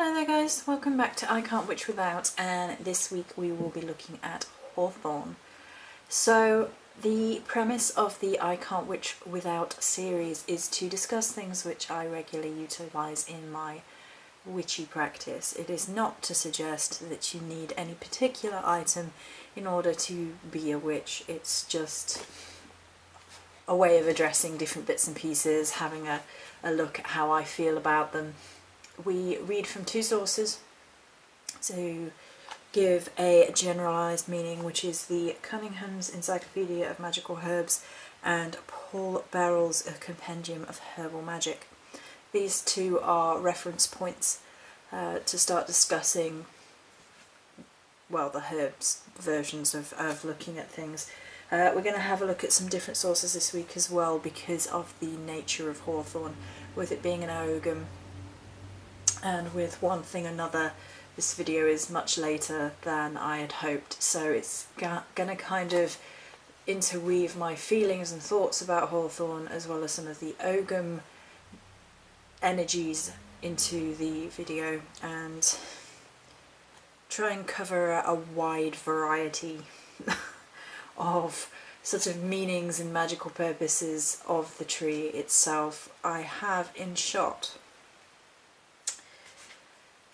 Hello there guys, welcome back to I Can't Witch Without, and this week we will be looking at Hawthorn. So the premise of the I Can't Witch Without series is to discuss things which I regularly utilise in my witchy practice. It is not to suggest that you need any particular item in order to be a witch, it's just a way of addressing different bits and pieces, having a look at how I feel about them. We read from two sources to give a generalised meaning, which is the Cunningham's Encyclopedia of Magical Herbs and Paul Barrel's A Compendium of Herbal Magic. These two are reference points to start discussing, well, the herbs versions of looking at things. We're going to have a look at some different sources this week as well because of the nature of Hawthorn, with it being an Ogham. And with one thing or another, this video is much later than I had hoped, so it's gonna kind of interweave my feelings and thoughts about Hawthorn as well as some of the Ogham energies into the video and try and cover a wide variety of sort of meanings and magical purposes of the tree itself. I have in shot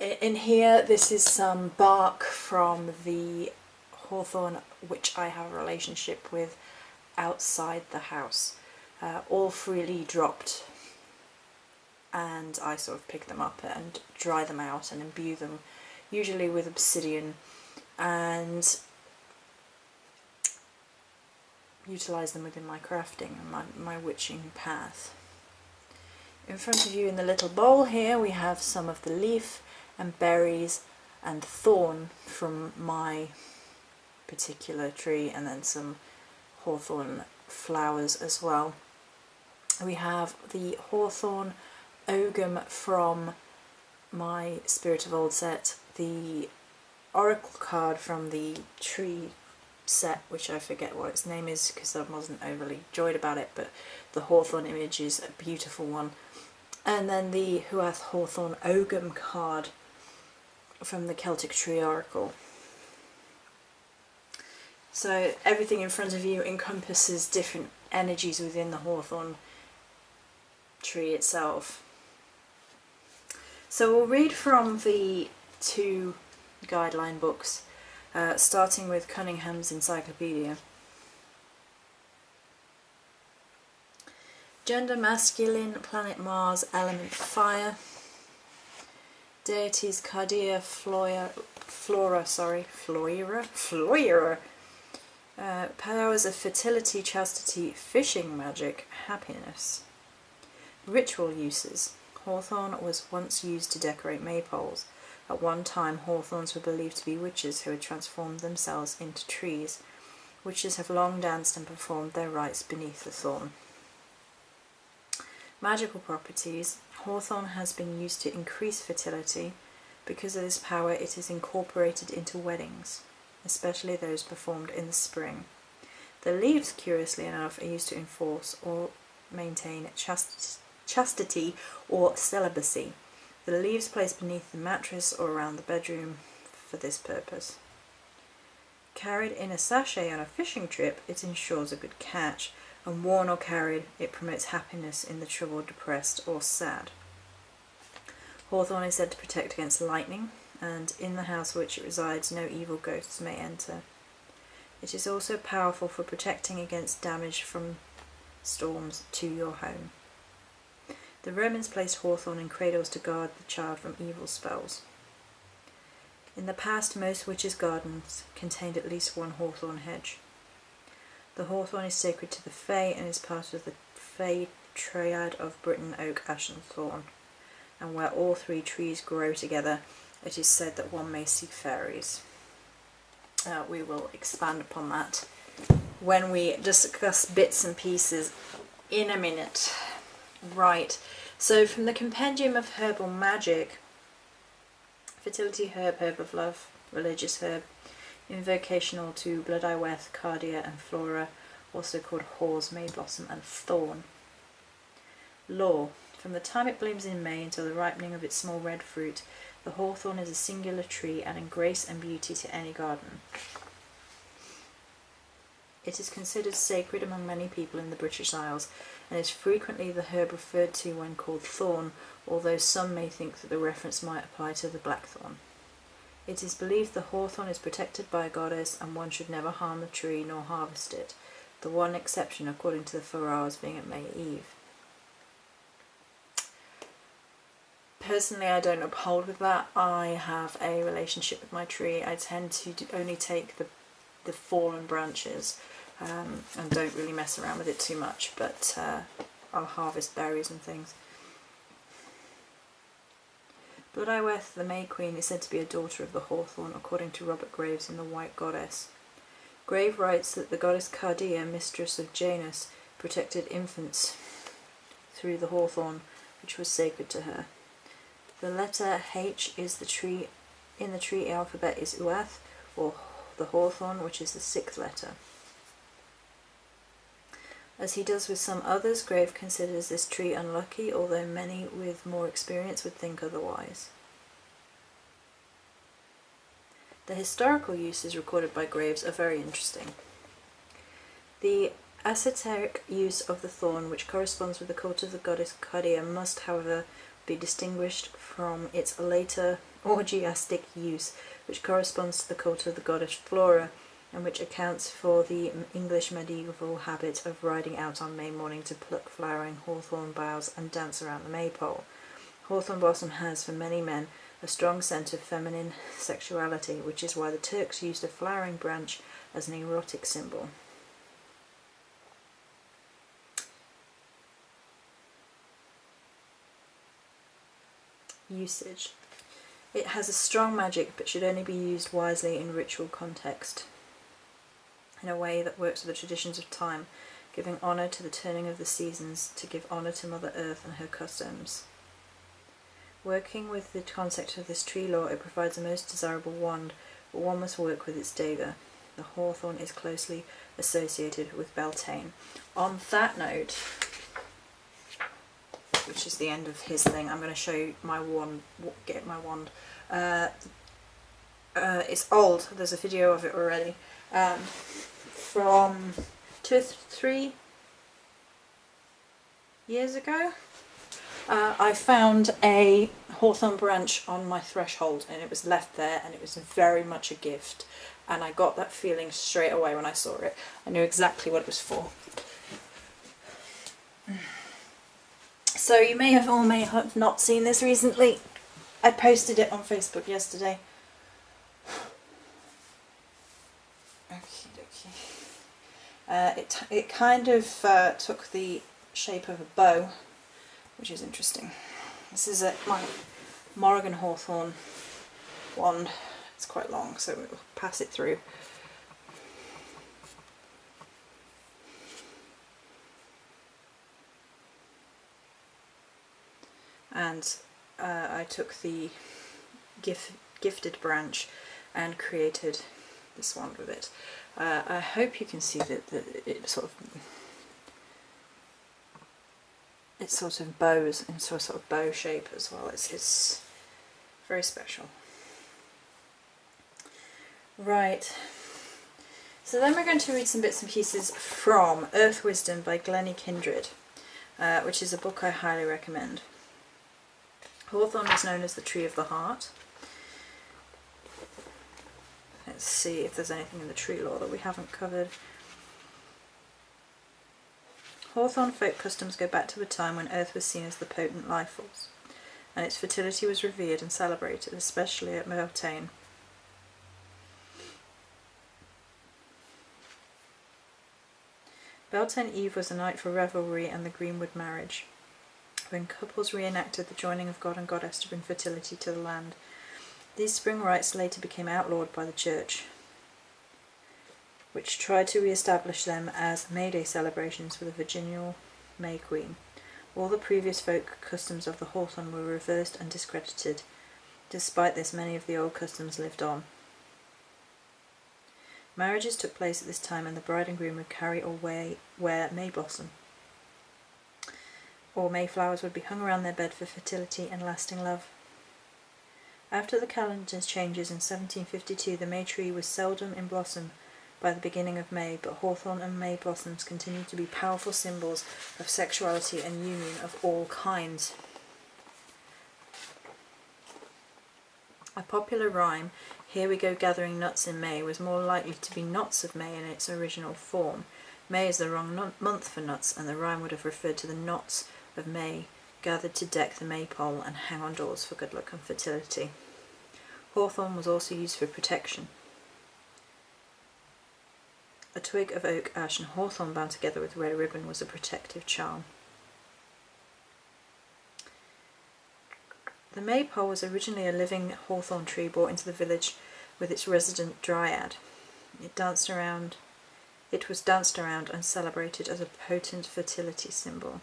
in here, this is some bark from the Hawthorn which I have a relationship with outside the house, all freely dropped, and I sort of pick them up and dry them out and imbue them, usually with obsidian, and utilise them within my crafting and my witching path. In front of you in the little bowl here we have some of the leaf and berries and thorn from my particular tree, and then some hawthorn flowers as well. We have the Hawthorn Ogham from my Spirit of Old set, the oracle card from the tree set, which I forget what its name is because I wasn't overly joyed about it, but the Hawthorn image is a beautiful one, and then the Hawthorn Ogham card from the Celtic Tree Oracle. So everything in front of you encompasses different energies within the Hawthorn tree itself. So we'll read from the two guideline books, starting with Cunningham's Encyclopedia. Gender masculine, planet Mars, element fire. Deities Cardia, Flora, powers of fertility, chastity, fishing magic, happiness. Ritual uses. Hawthorn was once used to decorate maypoles. At one time, hawthorns were believed to be witches who had transformed themselves into trees. Witches have long danced and performed their rites beneath the thorn. Magical properties. Hawthorn has been used to increase fertility. Because of this power, it is incorporated into weddings, especially those performed in the spring. The leaves, curiously enough, are used to enforce or maintain chastity or celibacy. The leaves placed beneath the mattress or around the bedroom for this purpose. Carried in a sachet on a fishing trip, it ensures a good catch, and worn or carried, it promotes happiness in the troubled, depressed, or sad. Hawthorn is said to protect against lightning, and in the house which it resides no evil ghosts may enter. It is also powerful for protecting against damage from storms to your home. The Romans placed hawthorn in cradles to guard the child from evil spells. In the past, most witches' gardens contained at least one hawthorn hedge. The hawthorn is sacred to the Fae and is part of the Fae triad of Britain, oak, ash and thorn, and where all three trees grow together, it is said that one may see fairies. We will expand upon that when we discuss bits and pieces in a minute. Right, so from the Compendium of Herbal Magic, fertility herb, herb of love, religious herb, invocational to Blood-Eye Weth, Cardia and Flora, also called Hawes, Mayblossom and Thorn. Lore. From the time it blooms in May until the ripening of its small red fruit, the hawthorn is a singular tree, adding grace and beauty to any garden. It is considered sacred among many people in the British Isles, and is frequently the herb referred to when called thorn, although some may think that the reference might apply to the blackthorn. It is believed the hawthorn is protected by a goddess, and one should never harm the tree nor harvest it, the one exception, according to the Farrars, being at May Eve. Personally, I don't uphold with that. I have a relationship with my tree. I tend to only take the fallen branches and don't really mess around with it too much, but I'll harvest berries and things. Blood-eye-Weth, the May Queen, is said to be a daughter of the hawthorn, according to Robert Graves in The White Goddess. Grave writes that the goddess Cardia, mistress of Janus, protected infants through the hawthorn, which was sacred to her. The letter H is the tree in the tree alphabet is Uath, or the hawthorn, which is the 6th letter. As he does with some others, Grave considers this tree unlucky, although many with more experience would think otherwise. The historical uses recorded by Graves are very interesting. The esoteric use of the thorn, which corresponds with the cult of the goddess Cardia, must, however, be distinguished from its later orgiastic use, which corresponds to the cult of the goddess Flora, and which accounts for the English medieval habit of riding out on May morning to pluck flowering hawthorn boughs and dance around the maypole. Hawthorn blossom has, for many men, a strong sense of feminine sexuality, which is why the Turks used a flowering branch as an erotic symbol. Usage. It has a strong magic, but should only be used wisely in ritual context, in a way that works with the traditions of time, giving honour to the turning of the seasons, to give honour to Mother Earth and her customs. Working with the concept of this tree lore, it provides a most desirable wand, but one must work with its dagger. The hawthorn is closely associated with Beltane. On that note, which is the end of his thing, I'm going to show you my wand. Get my wand. It's old. There's a video of it already. From 2 or 3 years ago. I found a hawthorn branch on my threshold, and it was left there, and it was very much a gift. And I got that feeling straight away when I saw it. I knew exactly what it was for. So you may have or may have not seen this recently. I posted it on Facebook yesterday. It kind of took the shape of a bow, which is interesting. This is my Morrigan Hawthorn wand. It's quite long, so we'll pass it through. And I took the gifted branch and created this wand with it. I hope you can see that it sort of bows into a sort of bow shape as well. It's very special. Right. So then we're going to read some bits and pieces from Earth Wisdom by Glennie Kindred, which is a book I highly recommend. Hawthorn is known as the tree of the heart. Let's see if there's anything in the tree lore that we haven't covered. Hawthorn folk customs go back to a time when Earth was seen as the potent life force, and its fertility was revered and celebrated, especially at Beltane. Beltane Eve was a night for revelry and the greenwood marriage, when couples reenacted the joining of god and goddess to bring fertility to the land. These spring rites later became outlawed by the church, which tried to re-establish them as May Day celebrations for the virginal May Queen. All the previous folk customs of the Hawthorn were reversed and discredited. Despite this, many of the old customs lived on. Marriages took place at this time, and the bride and groom would carry or wear May blossom. or mayflowers would be hung around their bed for fertility and lasting love. After the calendar's changes in 1752, the May tree was seldom in blossom by the beginning of May, but hawthorn and May blossoms continued to be powerful symbols of sexuality and union of all kinds. A popular rhyme, "Here we go gathering nuts in May," was more likely to be knots of May in its original form. May is the wrong month for nuts, and the rhyme would have referred to the knots of May gathered to deck the maypole and hang on doors for good luck and fertility. Hawthorn was also used for protection. A twig of oak, ash and hawthorn bound together with red ribbon was a protective charm. The maypole was originally a living hawthorn tree brought into the village with its resident dryad. It was danced around and celebrated as a potent fertility symbol,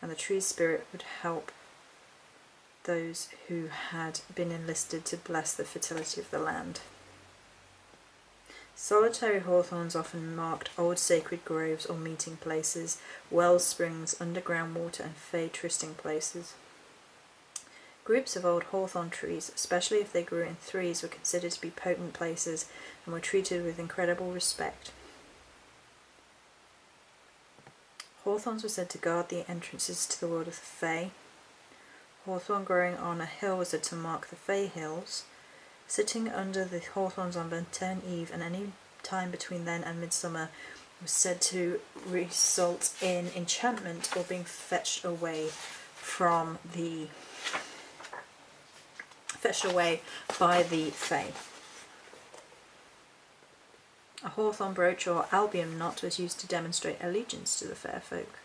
and the tree's spirit would help those who had been enlisted to bless the fertility of the land. Solitary hawthorns often marked old sacred groves or meeting places, wells, springs, underground water and fey trysting places. Groups of old hawthorn trees, especially if they grew in threes, were considered to be potent places and were treated with incredible respect. Hawthorns were said to guard the entrances to the world of the Fae. Hawthorn growing on a hill was said to mark the Fae Hills. Sitting under the hawthorns on Lantern Eve and any time between then and midsummer was said to result in enchantment or being fetched away by the Fae. A hawthorn brooch or albion knot was used to demonstrate allegiance to the fair folk.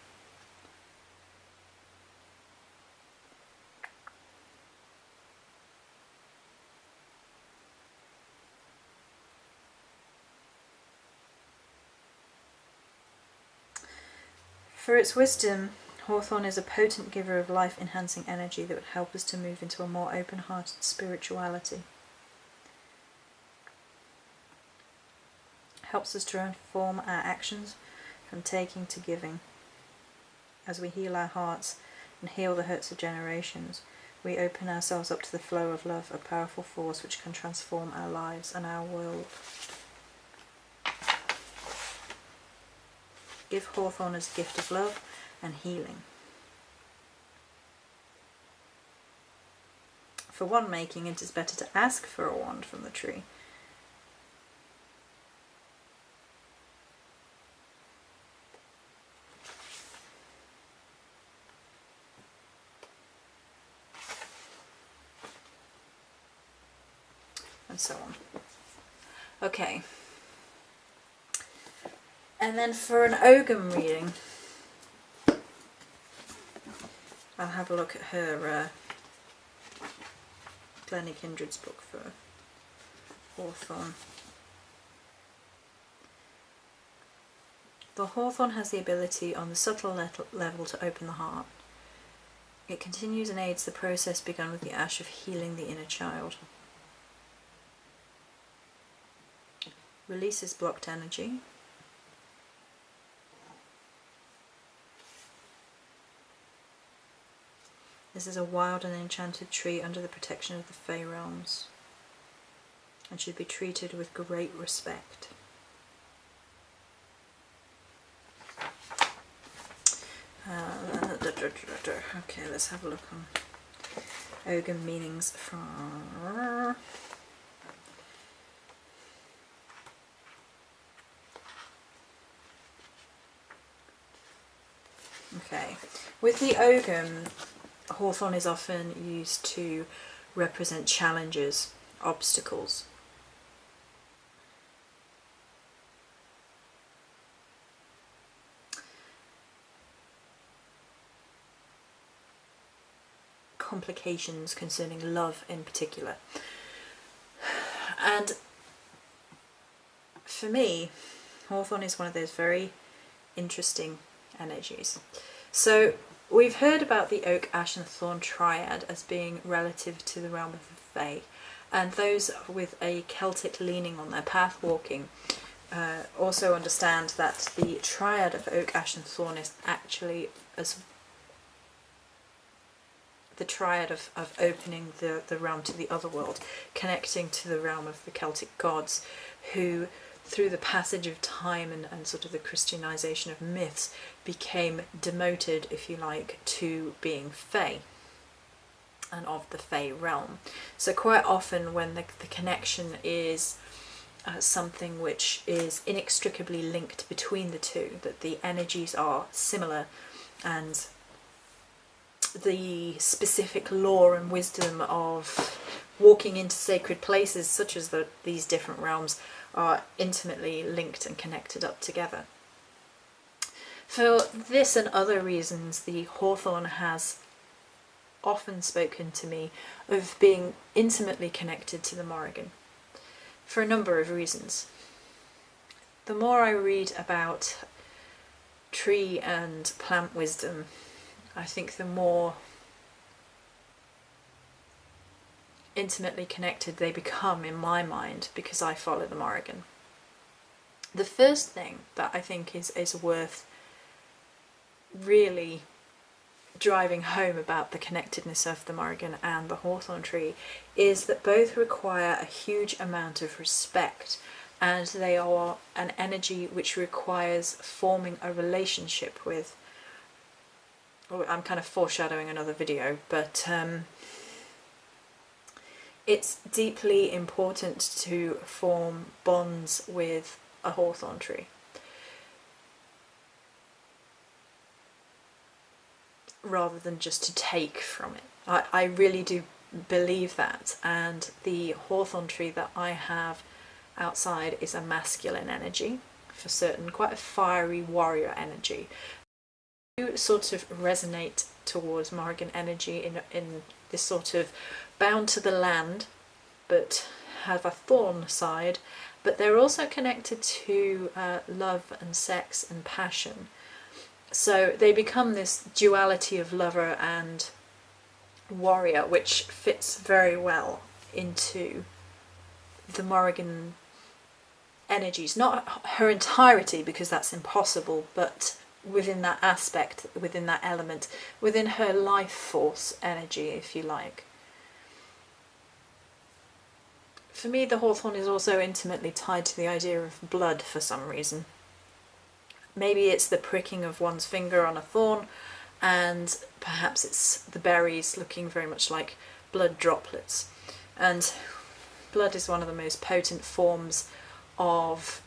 For its wisdom, hawthorn is a potent giver of life-enhancing energy that would help us to move into a more open-hearted spirituality. Helps us to transform our actions from taking to giving. As we heal our hearts and heal the hurts of generations, we open ourselves up to the flow of love, a powerful force which can transform our lives and our world. Give hawthorn as a gift of love and healing. For wand making, it is better to ask for a wand from the tree. And so on. Okay. And then for an Ogham reading, I'll have a look at her Glennie Kindred's book for hawthorn. The hawthorn has the ability on the subtle level to open the heart. It continues and aids the process begun with the ash of healing the inner child. Releases blocked energy. This is a wild and enchanted tree under the protection of the Fey realms and should be treated with great respect. Okay, let's have a look on Ogham meanings from... Okay, with the Ogham, hawthorn is often used to represent challenges, obstacles. Complications concerning love in particular. And for me, hawthorn is one of those very interesting energies. So we've heard about the oak, ash and thorn triad as being relative to the realm of the Fae, and those with a Celtic leaning on their path walking also understand that the triad of oak, ash and thorn is actually as the triad of opening the realm to the other world, connecting to the realm of the Celtic gods, who through the passage of time and sort of the Christianization of myths became demoted, if you like, to being fae and of the fae realm. So quite often when the connection is something which is inextricably linked between the two, that the energies are similar and the specific lore and wisdom of walking into sacred places such as these different realms are intimately linked and connected up together. For this and other reasons, the Hawthorn has often spoken to me of being intimately connected to the Morrigan, for a number of reasons. The more I read about tree and plant wisdom, I think the more intimately connected they become in my mind, because I follow the Morrigan. The first thing that I think is worth really driving home about the connectedness of the Morrigan and the Hawthorn tree is that both require a huge amount of respect, and they are an energy which requires forming a relationship with. Oh, I'm kind of foreshadowing another video, but it's deeply important to form bonds with a hawthorn tree. Rather than just to take from it. I really do believe that, and the hawthorn tree that I have outside is a masculine energy, for certain, quite a fiery warrior energy. You sort of resonate towards Morrigan energy in this sort of bound to the land, but have a thorn side, but they're also connected to love and sex and passion. So they become this duality of lover and warrior, which fits very well into the Morrigan energies. Not her entirety, because that's impossible, but within that aspect, within that element, within her life force energy, if you like. For me, the hawthorn is also intimately tied to the idea of blood for some reason. Maybe it's the pricking of one's finger on a thorn, and perhaps it's the berries looking very much like blood droplets. And blood is one of the most potent forms of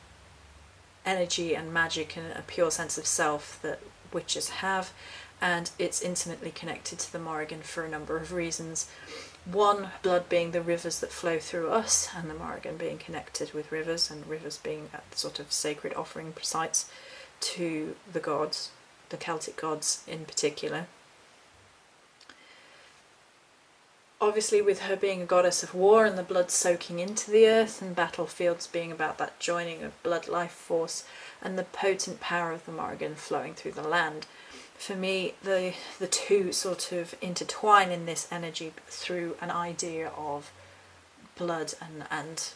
energy and magic in a pure sense of self that witches have, and it's intimately connected to the Morrigan for a number of reasons. One, blood being the rivers that flow through us, and the Morrigan being connected with rivers, and rivers being at sort of sacred offering sites to the gods, the Celtic gods in particular. Obviously, with her being a goddess of war and the blood soaking into the earth, and battlefields being about that joining of blood life force and the potent power of the Morrigan flowing through the land. For me, the two sort of intertwine in this energy through an idea of blood and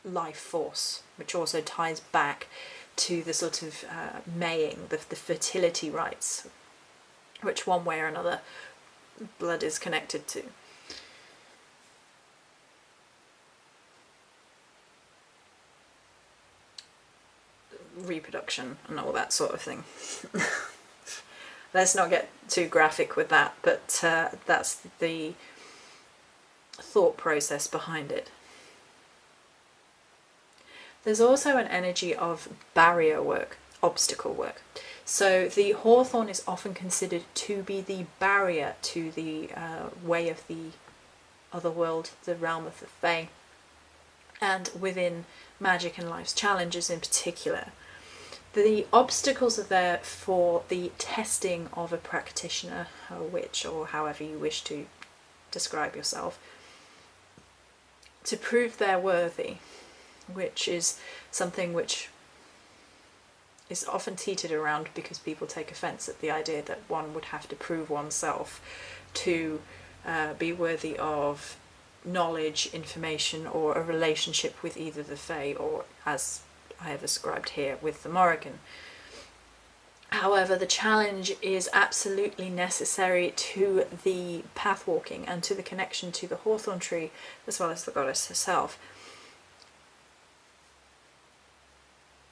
life force, which also ties back to the sort of maying, the fertility rites, which one way or another blood is connected to. Reproduction and all that sort of thing. Let's not get too graphic with that, but that's the thought process behind it. There's also an energy of barrier work, obstacle work. So the hawthorn is often considered to be the barrier to the way of the other world, the realm of the fae, and within magic and life's challenges in particular. The obstacles are there for the testing of a practitioner, a witch, or however you wish to describe yourself, to prove they're worthy, which is something which is often teetered around because people take offence at the idea that one would have to prove oneself to be worthy of knowledge, information, or a relationship with either the fae or, as I have ascribed here, with the Morrigan. However, the challenge is absolutely necessary to the path walking and to the connection to the Hawthorn tree, as well as the goddess herself.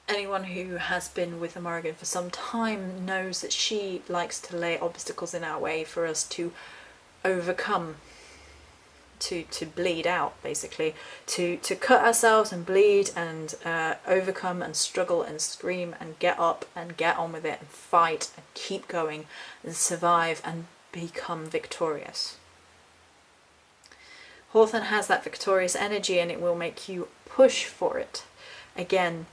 Anyone who has been with the Morrigan for some time knows that she likes to lay obstacles in our way for us to overcome, to bleed out, basically, to cut ourselves and bleed and overcome and struggle and scream and get up and get on with it and fight and keep going and survive and become victorious. Hawthorn has that victorious energy, and it will make you push for it. Again,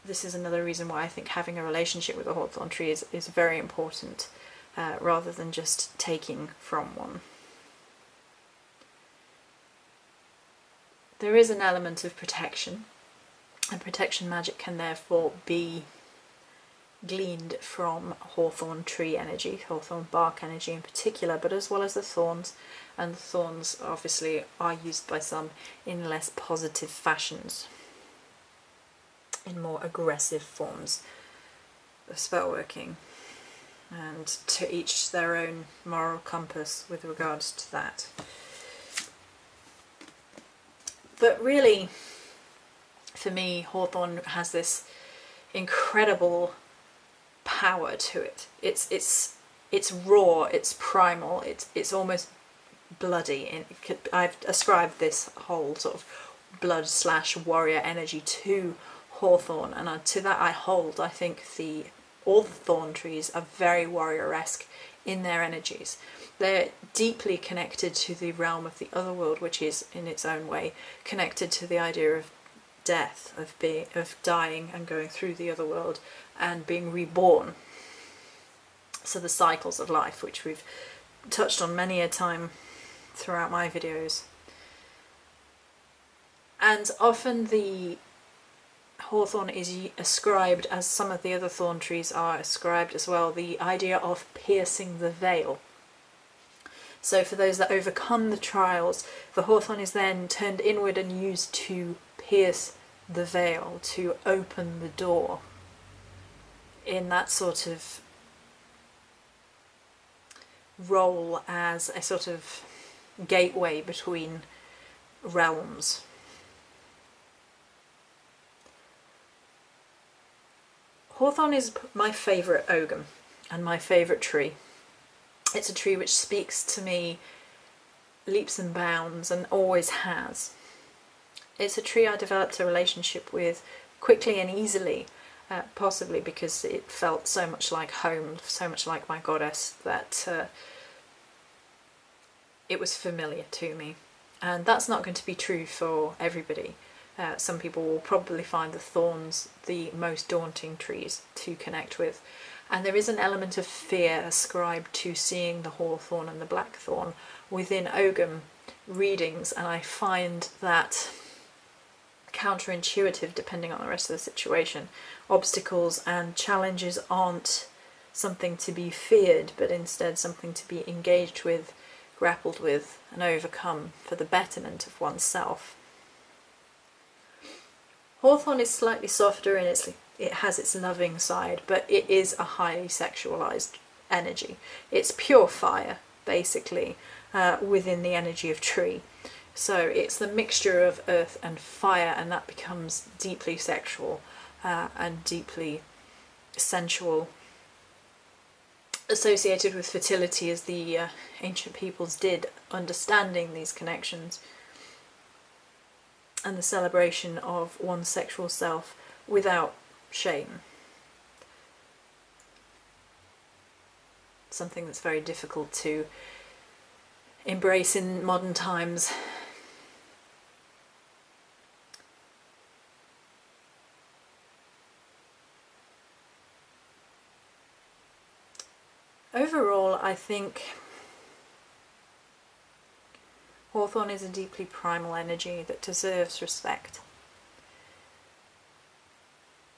this is another reason why I think having a relationship with a Hawthorn tree is very important, rather than just taking from one. There is an element of protection, and protection magic can therefore be gleaned from Hawthorn tree energy, Hawthorn bark energy in particular, but as well as the thorns. And the thorns obviously are used by some in less positive fashions, in more aggressive forms of spellworking, and to each their own moral compass with regards to that. But really, for me, Hawthorn has this incredible power to it. It's raw, it's primal, it's almost bloody. I've ascribed this whole sort of blood/warrior energy to Hawthorn, and to that I hold. I think all the thorn trees are very warrior-esque in their energies. They're deeply connected to the realm of the otherworld, which is in its own way connected to the idea of death, of dying and going through the otherworld and being reborn. So the cycles of life, which we've touched on many a time throughout my videos. And often the Hawthorn is ascribed, as some of the other thorn trees are ascribed as well, the idea of piercing the veil. So for those that overcome the trials, the Hawthorn is then turned inward and used to pierce the veil, to open the door, in that sort of role as a sort of gateway between realms. Hawthorn is my favourite Ogham and my favourite tree. It's a tree which speaks to me leaps and bounds, and always has. It's a tree I developed a relationship with quickly and easily, possibly because it felt so much like home, so much like my goddess, that it was familiar to me. And that's not going to be true for everybody. Some people will probably find the thorns the most daunting trees to connect with. And there is an element of fear ascribed to seeing the hawthorn and the blackthorn within Ogham readings, and I find that counterintuitive depending on the rest of the situation. Obstacles and challenges aren't something to be feared, but instead something to be engaged with, grappled with, and overcome for the betterment of oneself. Hawthorn is slightly softer in it has its loving side, but it is a highly sexualized energy. It's pure fire, basically, within the energy of tree. So it's the mixture of earth and fire, and that becomes deeply sexual and deeply sensual, associated with fertility, as the ancient peoples did, understanding these connections and the celebration of one's sexual self without shame. Something that's very difficult to embrace in modern times. Overall, I think Hawthorn is a deeply primal energy that deserves respect.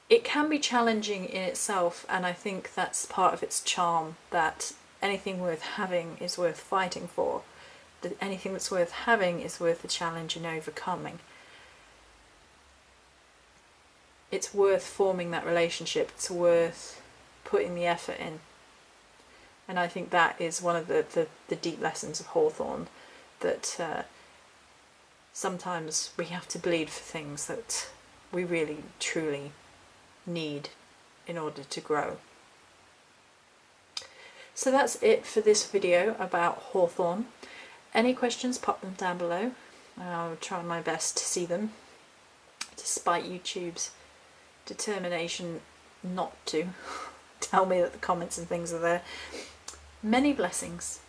It can be challenging in itself, and I think that's part of its charm, that anything worth having is worth fighting for. That anything that's worth having is worth the challenge and overcoming. It's worth forming that relationship, it's worth putting the effort in. And I think that is one of the deep lessons of Hawthorn, that sometimes we have to bleed for things that we really truly need in order to grow. So that's it for this video about Hawthorn. Any questions, pop them down below. I'll try my best to see them, despite YouTube's determination not to tell me that the comments and things are there. Many blessings.